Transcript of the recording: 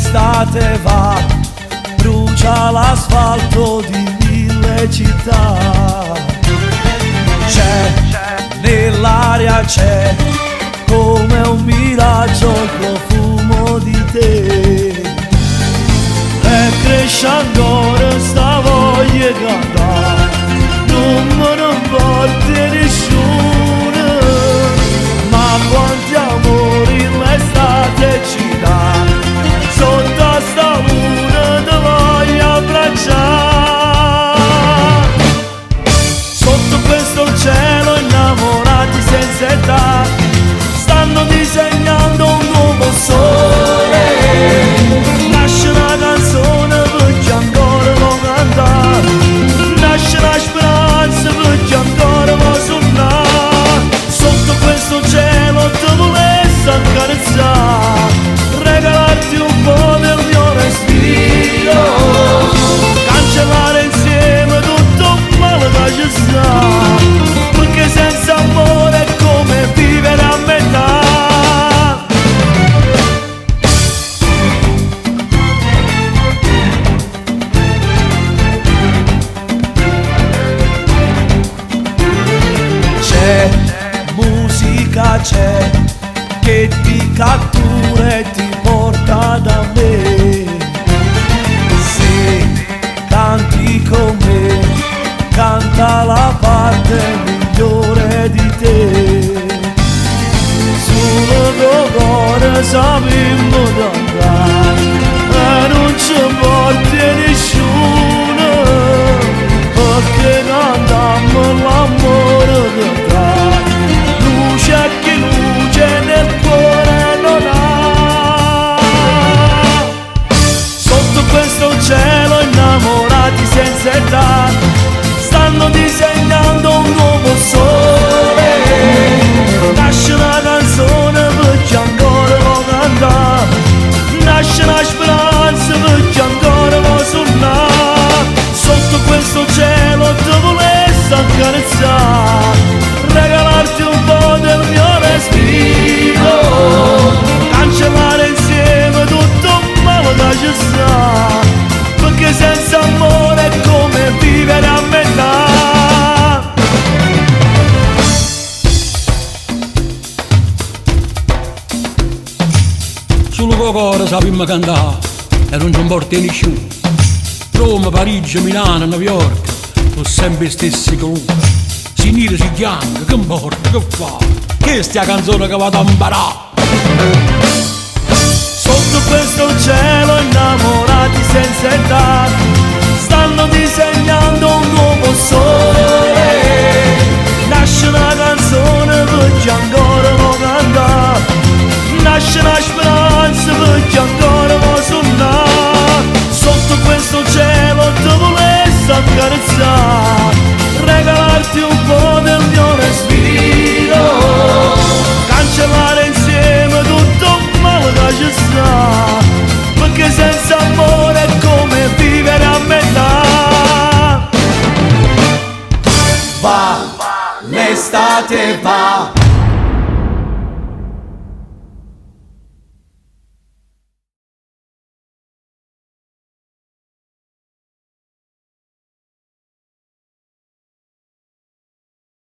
l'estate va, brucia l'asfalto di mille città. C'è, nell'aria c'è, come un miraggio il profumo di te. E cresce ancora sta voglia di cantare, non me ne importa nessuno, ma quanti amori l'estate ci dà, sotto sta luna ti voglio abbracciare. Sotto questo cielo innamorati senza età, stanno disegnando un nuovo sole. Nasce una canzone perché ancora lo cantare, nasce una speranza perché ancora lo suonare. Sotto questo cielo ti volessi accarezzare, regalarti un po' del mio respiro, cancellare insieme tutto il male che ci sta, perché senza amore è come vivere a metà. C'è musica, c'è, che ti cattura e ti porta da me. Se canti con me, canta la parte migliore di te. Sul tuo cuore sappiamo d'andare e non ci porti nessuno, perché cantiamo l'amore che dà luce che luce nel cuore non ha. Sotto questo cielo innamorati senza età, stanno disegnando un nuovo sole. Nasce una canzone perché ancora lo cantare, nasce una speranza perché ancora lo suonare. Sotto questo cielo ti volessi accarezzare, regalarti un po' del mio respiro, cancellare insieme tutto il male che ci sta, perché senza amore è come vivere a metà. Solo con cuore sappiamo cantare e non ci importa nessuno. Roma, Parigi, Milano, New York, sono sempre stessi colori. Si nera, si bianca, che importa, che fa? Che sta canzone che vado a imparare? Sotto questo cielo innamorati senza età, stanno disegnando un nuovo sole. Nasce una canzone perché ancora lo cantare, nasce una speranza perché ancora lo suonare. Sotto questo cielo ti volessi accarezzare, regalarti un po' del mio respiro, cancellare insieme tutto il male che ci sta, perché senza amore è come vivere a metà. Va, l'estate va,